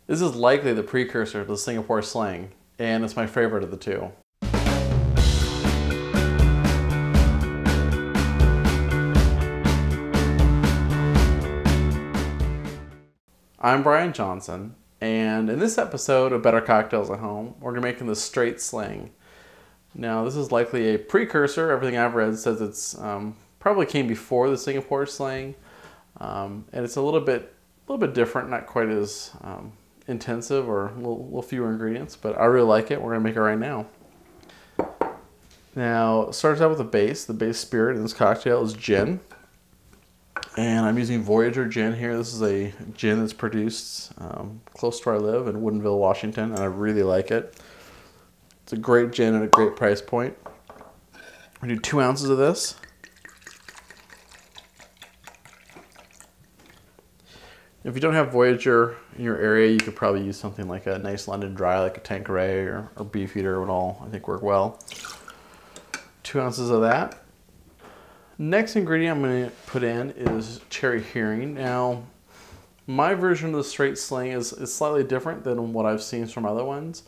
This is likely the precursor to the Singapore Sling, and it's my favorite of the two. I'm Brian Johnson, and in this episode of Better Cocktails at Home, we're going to be making the Straits Sling. Now, this is likely a precursor. Everything I've read says it's probably came before the Singapore Sling, and it's a little bit different, not quite as intensive or a little fewer ingredients, but I really like it. We're going to make it right now. Now, it starts out with the base. The base spirit in this cocktail is gin. And I'm using Voyager gin here. This is a gin that's produced close to where I live in Woodinville, Washington, and I really like it. It's a great gin at a great price point. I do 2 ounces of this. If you don't have Voyager in your area, you could probably use something like a nice London Dry, like a Tanqueray or Beefeater would all, I think, work well. 2 ounces of that. Next ingredient I'm going to put in is Cherry Heering. Now, my version of the Straits Sling is slightly different than what I've seen from other ones.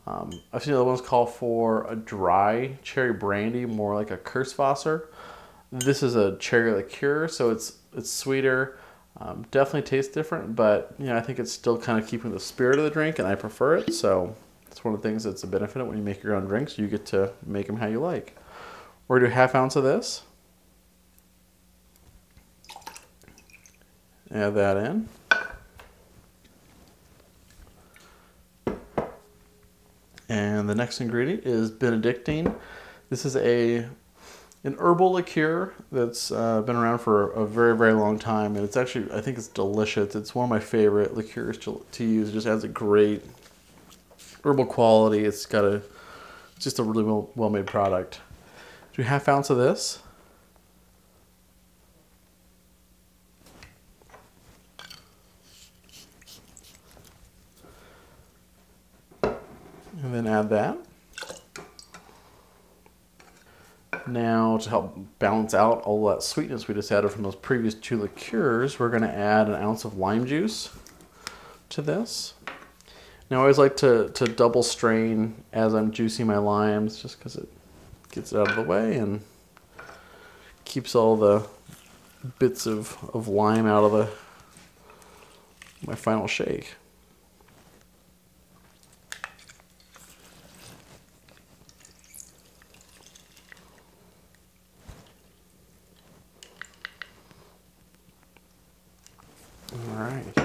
I've seen other ones call for a dry cherry brandy, more like a Kurswasser. This is a cherry liqueur, so it's sweeter. Definitely tastes different, but I think it's still kind of keeping the spirit of the drink, and I prefer it. So it's one of the things that's a benefit of when you make your own drinks. You get to make them how you like. We're going to do 1/2 ounce of this. Add that in. And the next ingredient is Bénédictine. This is an herbal liqueur that's been around for a very, very long time, and it's actually, I think it's delicious. It's one of my favorite liqueurs to use. It just has a great herbal quality. It's just a really well-made product. Do 1/2 ounce of this. And then add that. Now, to help balance out all that sweetness we just added from those previous 2 liqueurs, we're going to add 1 ounce of lime juice to this. Now, I always like to double strain as I'm juicing my limes, just because it gets it out of the way and keeps all the bits of lime out of my final shake. Alright,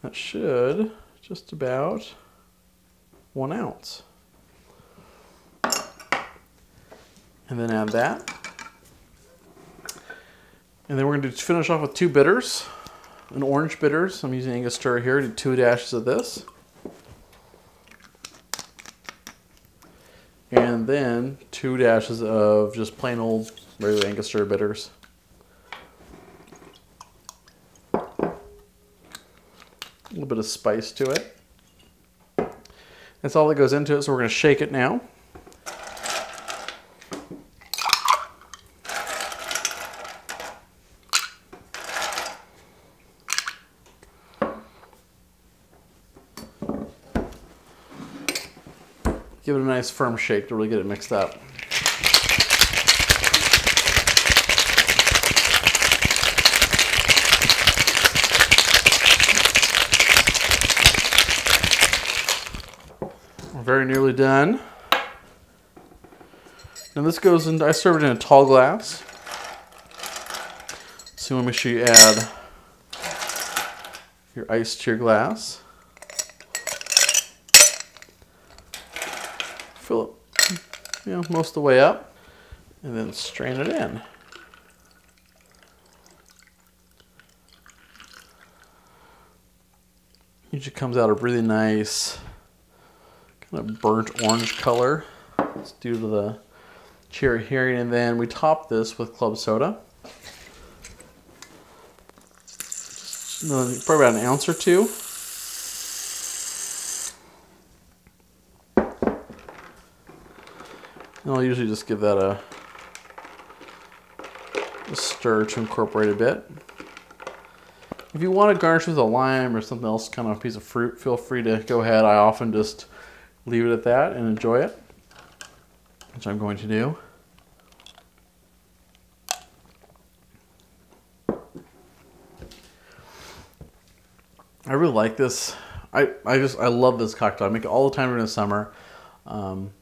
that should just about 1 ounce. And then add that. And then we're going to finish off with 2 bitters, an orange bitters. I'm using Angostura here. Do 2 dashes of this. And then 2 dashes of just plain old regular Angostura bitters. A little bit of spice to it. That's all that goes into it, so we're going to shake it now. Give it a nice firm shake to really get it mixed up. Very nearly done. Now this goes in, I serve it in a tall glass. So make sure you add your ice to your glass. Fill it, most of the way up, and then strain it in. Usually comes out a really nice kind of burnt orange color. It's due to the Cherry Heering, and then we top this with club soda. Probably about 1 ounce or 2. And I'll usually just give that a stir to incorporate a bit. If you want to garnish with a lime or something else, kind of a piece of fruit, feel free to go ahead. I often just leave it at that and enjoy it, which I'm going to do. I really like this. I love this cocktail. I make it all the time during the summer. And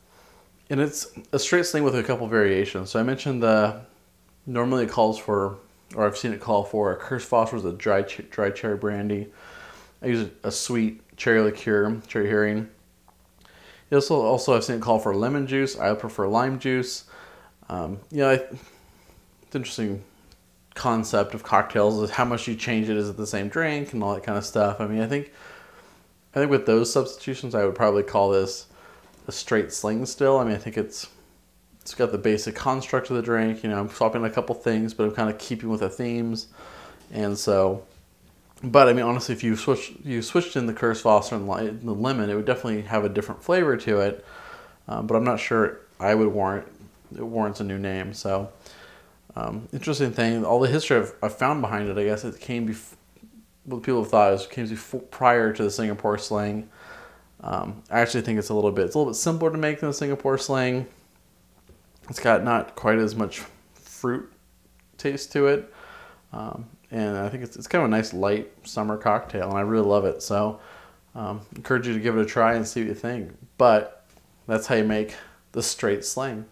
it's a Straits Sling with a couple variations. So I mentioned normally it calls for, or I've seen it call for, a curse phosphorus, a dry cherry brandy. I use a sweet cherry liqueur, Cherry Heering. Also I've seen it call for lemon juice. I prefer lime juice. It's interesting concept of cocktails is how much you change it. Is it the same drink and all that kind of stuff? I mean, I think with those substitutions, I would probably call this a Straits Sling still. I mean, I think it's got the basic construct of the drink. You know, I'm swapping a couple things, but I'm kind of keeping with the themes. And so, but I mean, honestly, if you switched in the curse phosphor and the lemon, it would definitely have a different flavor to it. But I'm not sure it warrants a new name. So, interesting thing, all the history I've found behind it, I guess it came before. What people have thought is it came prior to the Singapore Sling. I actually think it's a little bit simpler to make than the Singapore Sling. It's got not quite as much fruit taste to it, and I think it's kind of a nice light summer cocktail, and I really love it. So, encourage you to give it a try and see what you think. But that's how you make the Straits Sling.